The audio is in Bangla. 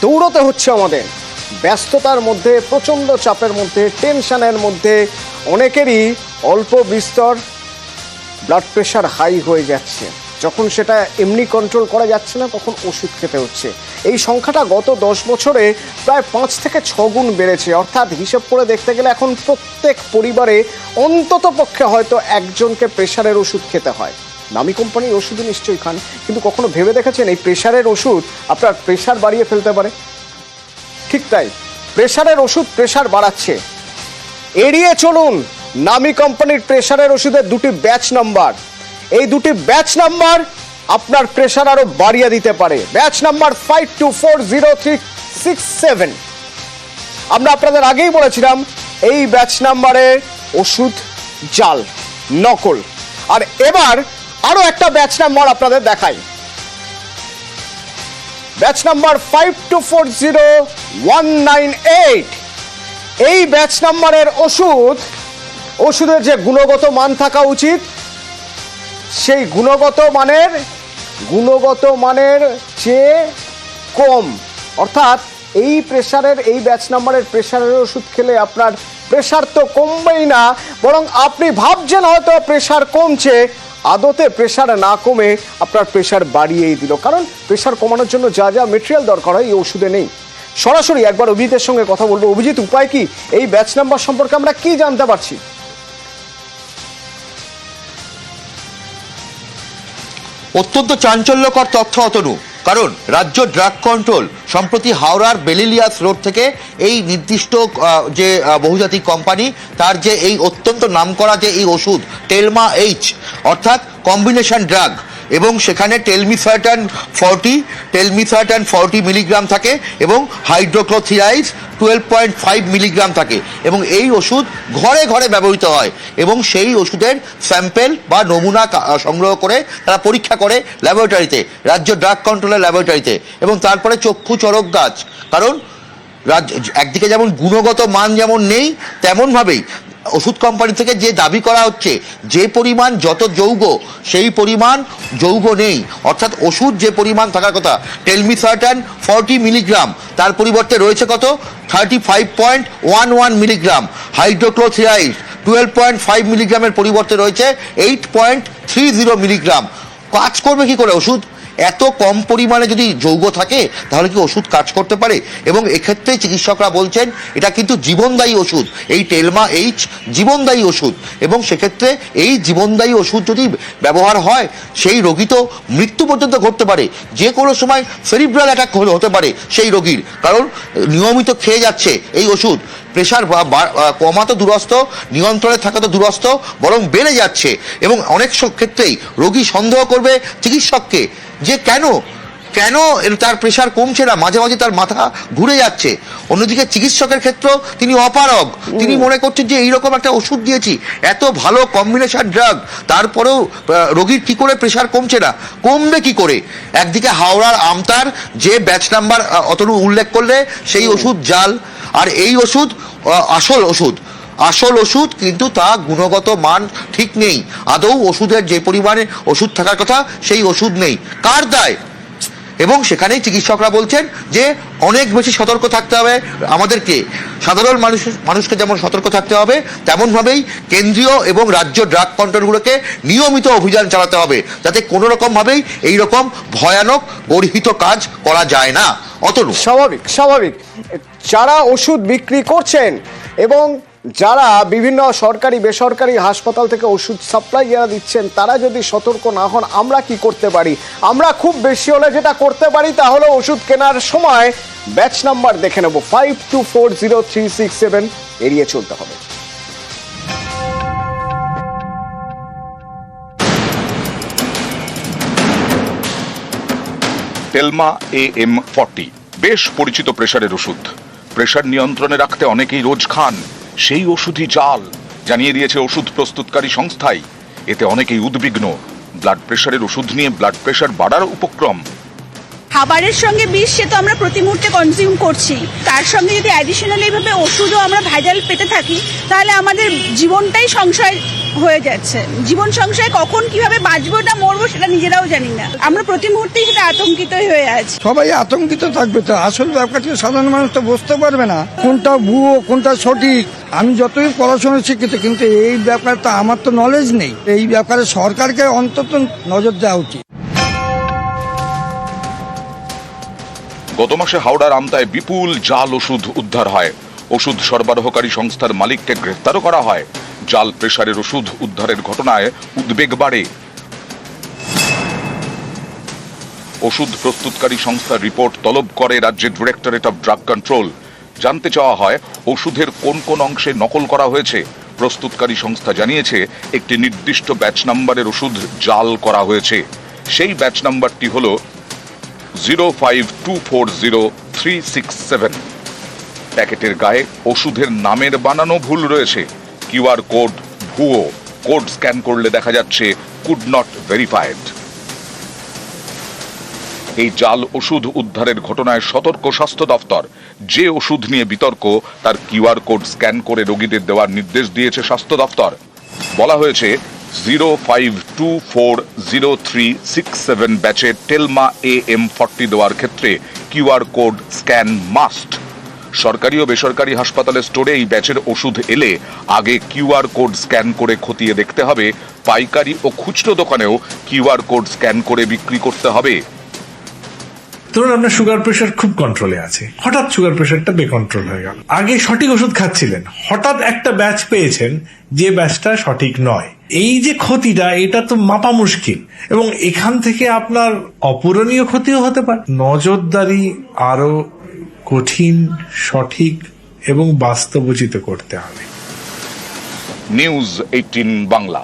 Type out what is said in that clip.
দৌড়তে হচ্ছে আমাদের, ব্যস্ততার মধ্যে, প্রচণ্ড চাপের মধ্যে, টেনশনের মধ্যে অনেকেরই অল্প বিস্তর ব্লাড প্রেশার হাই হয়ে যাচ্ছে। যখন সেটা এমনি কন্ট্রোল করা যাচ্ছে না তখন ওষুধ খেতে হচ্ছে। এই সংখ্যাটা গত 10 বছরে প্রায় 5 থেকে 6 গুণ বেড়েছে। অর্থাৎ হিসেব করে দেখতে গেলে এখন প্রত্যেক পরিবারে অন্তত পক্ষে হয়তো একজনকে প্রেশারের ওষুধ খেতে হয়। দামি কোম্পানির ওষুধও নিশ্চয়ই খান, কিন্তু কখনো ভেবে দেখেছেন এই প্রেশারের ওষুধ আপনার প্রেশার বাড়িয়ে ফেলতে পারে? ঠিক তাই, প্রেশারের ওষুধ প্রেশার বাড়াচ্ছে। এড়িয়ে চলুন নামি কোম্পানির প্রেশারের ওষুধের দুটি ব্যাচ নাম্বার। এই দুটি ব্যাচ নাম্বার আপনার প্রেশার আরো বাড়িয়ে দিতে পারে। Batch number 52403667। আমরা আপনাদের আগেই বলেছিলাম এই ব্যাচ নাম্বারের ওষুধ জাল, নকল। আর এবার আরো একটা ব্যাচ নাম্বার আপনাদের দেখাই, ব্যাচ নাম্বার 524019 এই ব্যাচ নাম্বারের ওষুধের যে গুণগত মান থাকা উচিত সেই গুণগত মানের চেয়ে কম। অর্থাৎ এই ব্যাচ নাম্বারের প্রেশারের ওষুধ খেলে আপনার প্রেশার তো কমবেই না, বরং আপনি ভাবছেন হয়তো প্রেশার কমছে, আদতে প্রেশার না কমে আপনার প্রেশার বাড়িয়েই দিল। কারণ প্রেশার কমানোর জন্য যা যা মেটেরিয়াল দরকার হয় এই ওষুধে নেই। সরাসরি একবার অভিজিতের সঙ্গে কথা বলবো। অভিজিৎ, উপায় কি? এই ব্যাচ নাম্বার সম্পর্কে আমরা কি জানতে পারছি? অত্যন্ত চাঞ্চল্যকর তথ্য অতনু, কারণ রাজ্য ড্রাগ কন্ট্রোল সম্প্রতি হাওড়ার বেলিলিয়াস রোড থেকে এই নির্দিষ্ট যে বহুজাতিক কোম্পানি তার যে এই অত্যন্ত নামকরা যে এই ওষুধ টেলমা এইচ অর্থাৎ কম্বিনেশন ড্রাগ, এবং সেখানে টেলমিসার্টান 40 মিলিগ্রাম থাকে এবং হাইড্রোক্লোথিরাইড 12.5 মিলিগ্রাম থাকে, এবং এই ওষুধ ঘরে ঘরে ব্যবহৃত হয় এবং সেই ওষুধের স্যাম্পেল বা নমুনা সংগ্রহ করে তারা পরীক্ষা করে ল্যাবরেটরিতে, রাজ্য ড্রাগ কন্ট্রোলের ল্যাবরেটরিতে, এবং তারপরে চক্ষু চড়ক গাছ। কারণ একদিকে যেমন গুণগত মান যেমন নেই, তেমনভাবেই ওষুধ কোম্পানি থেকে যে দাবি করা হচ্ছে যে পরিমাণ যত যৌগ সেই পরিমাণ যৌগ নেই। অর্থাৎ ওষুধ যে পরিমাণ থাকার কথা টেলমিসার্টান 40 মিলিগ্রাম তার পরিবর্তে রয়েছে কত 35.11 মিলিগ্রাম, হাইড্রোক্লোথিরাইড 12.5 মিলিগ্রামের পরিবর্তে রয়েছে 8.30 মিলিগ্রাম। কাজ করবে কি করে ওষুধ? এত কম পরিমাণে যদি যৌগ থাকে তাহলে কি ওষুধ কাজ করতে পারে? এবং এক্ষেত্রে চিকিৎসকরা বলছেন এটা কিন্তু জীবনদায়ী ওষুধ, এই টেলমা এইচ জীবনদায়ী ওষুধ, এবং সেক্ষেত্রে এই জীবনদায়ী ওষুধ যদি ব্যবহার হয় সেই রোগী তো মৃত্যু পর্যন্ত ঘটতে পারে, যে কোনো সময় সেরিব্রাল অ্যাটাক হতে পারে সেই রোগীর, কারণ নিয়মিত খেয়ে যাচ্ছে এই ওষুধ। প্রেশার কমা তো দূরস্থ, নিয়ন্ত্রণে থাকা তো দূরস্থ, বরং বেড়ে যাচ্ছে, এবং অনেক ক্ষেত্রেই রোগী সন্দেহ করবে চিকিৎসককে যে কেন তার প্রেশার কমছে না, মাঝে মাঝে তার মাথা ঘুরে যাচ্ছে। অন্যদিকে চিকিৎসকের ক্ষেত্রেও তিনি অপারগ, তিনি মনে করছেন যে এইরকম একটা ওষুধ দিয়েছি, এত ভালো কম্বিনেশন ড্রাগ, তারপরেও রোগীর কি করে প্রেশার কমছে না, কমবে কি করে? একদিকে হাওড়ার আমতার যে ব্যাচ নাম্বার অতনু উল্লেখ করলে সেই ওষুধ জাল, আর এই ওষুধ আসল ওষুধ কিন্তু তা গুণগত মান ঠিক নেই, আদৌ ওষুধের যে পরিমাণে ওষুধ থাকার কথা সেই ওষুধ নেই। কার দায়? এবং সেখানেই চিকিৎসকরা বলছেন যে অনেক বেশি সতর্ক থাকতে হবে আমাদেরকে, সাধারণ মানুষকে যেমন সতর্ক থাকতে হবে তেমনভাবেই কেন্দ্রীয় এবং রাজ্য ড্রাগ কন্ট্রোলগুলোকে নিয়মিত অভিযান চালাতে হবে, যাতে কোনো রকমভাবেই এইরকম ভয়ানক গর্হিত কাজ করা যায় না। অতনু, স্বাভাবিক যারা ওষুধ বিক্রি করছেন এবং যারা বিভিন্ন সরকারি বেসরকারি হাসপাতাল থেকে ওষুধ সাপ্লাই যারা দিচ্ছেন তারা যদি সতর্ক না হন, আমরা কি করতে পারি? আমরা খুব বেশি হলে যেটা করতে পারি তা হলো ওষুধ কেনার সময় ব্যাচ নাম্বার দেখে নেব, 52403667 এড়িয়ে চলতে হবে। টেলমা AM40 বেশ পরিচিত প্রেশারের ওষুধ। প্রেশার নিয়ন্ত্রণে রাখতে অনেকেই রোজ খান, সেই ওষুধই জাল জানিয়ে দিয়েছে ওষুধ প্রস্তুতকারী সংস্থাই। এতে অনেকেই উদ্বিগ্ন, ব্লাড প্রেশারের ওষুধ নিয়ে ব্লাড প্রেশার বাড়ার উপক্রম। খাবারের সঙ্গে বিষ সে তো আমরা প্রতি মুহূর্তে কনজিউম করছি, তার সঙ্গে যদি অ্যাডিশনালি এইভাবে ওষুধও আমরা ভেজাল পেতে থাকি তাহলে আমাদের জীবনটাই সংশয় হয়ে যাচ্ছে। জীবন সংশয়ে কখন কিভাবে বাঁচবো না মরবো সেটা নিজেরাও জানি না। আমরা প্রতি মুহূর্তেই সেটা আতঙ্কিতই হয়ে আছি। সবাই আতঙ্কিত থাকবে, তো আসল ব্যাপারটা সাধারণ মানুষ তো বুঝতে পারবে না কোনটা ভুয়ো কোনটা সঠিক। আমি যতই পড়াশোনা শিক্ষিত, কিন্তু এই ব্যাপারটা আমার তো নলেজ নেই। এই ব্যাপারে সরকারকে অন্তত নজর দেওয়া উচিত। গত মাসে হাওড়ার আমতায় বিপুল জাল ওষুধ উদ্ধার হয়। ওষুধ সরবরাহকারী সংস্থার মালিককে গ্রেফতারও করা হয়। জাল প্রেসারের ওষুধ উদ্ধারের ঘটনায় উদ্বেগ বাড়ে। ওষুধ প্রস্তুতকারী সংস্থার রিপোর্ট তলব করে রাজ্যের ডিরেক্টরেট অফ ড্রাগ কন্ট্রোল। জানতে চাওয়া হয় ওষুধের কোন কোন অংশে নকল করা হয়েছে। প্রস্তুতকারী সংস্থা জানিয়েছে একটি নির্দিষ্ট ব্যাচ নাম্বারের ওষুধ জাল করা হয়েছে। সেই ব্যাচ নাম্বারটি হল 05240367। প্যাকেটের গায়ে ওষুধের নামের বানানো ভুল রয়েছে। কিউআর কোড ভুয়ো। কোড স্ক্যান করলে দেখা যাচ্ছে কুড নট ভেরিফাইড। এই জাল ওষুধ উদ্ধারের ঘটনায় সতর্ক স্বাস্থ্য দপ্তর। যে ওষুধ নিয়ে বিতর্ক তার কিউআর কোড স্ক্যান করে রোগীদের দেওয়ার নির্দেশ দিয়েছে স্বাস্থ্য দপ্তর। বলা হয়েছে 05240367 ব্যাচের টেলমা AM40 দেওয়ার ক্ষেত্রে কিউআর কোড স্ক্যান মাস্ট। সরকারি ও বেসরকারি হাসপাতালের স্টোরে এই ব্যাচের ওষুধ এলে আগে কিউআর কোড স্ক্যান করে খতিয়ে দেখতে হবে। পাইকারি ও খুচরো দোকানেও কিউআর কোড স্ক্যান করে বিক্রি করতে হবে। ধরুন আপনার সুগার প্রেশার খুব কন্ট্রোলে আছে, হঠাৎ সুগার প্রেশারটা বেকন্ট্রোল হয়ে গেল। আগে সঠিক ওষুধ খাচ্ছিলেন, হঠাৎ একটা ব্যাচ পেয়েছেন যে ব্যাচটা সঠিক নয়। এই যে ক্ষতিটা, এটা তো মাপা মুশকিল এবং এখান থেকে আপনার অপূরণীয় ক্ষতিও হতে পারে। নজরদারি আরো কঠিন, সঠিক এবং বাস্তবোচিত করতে হবে। নিউজ 18 বাংলা।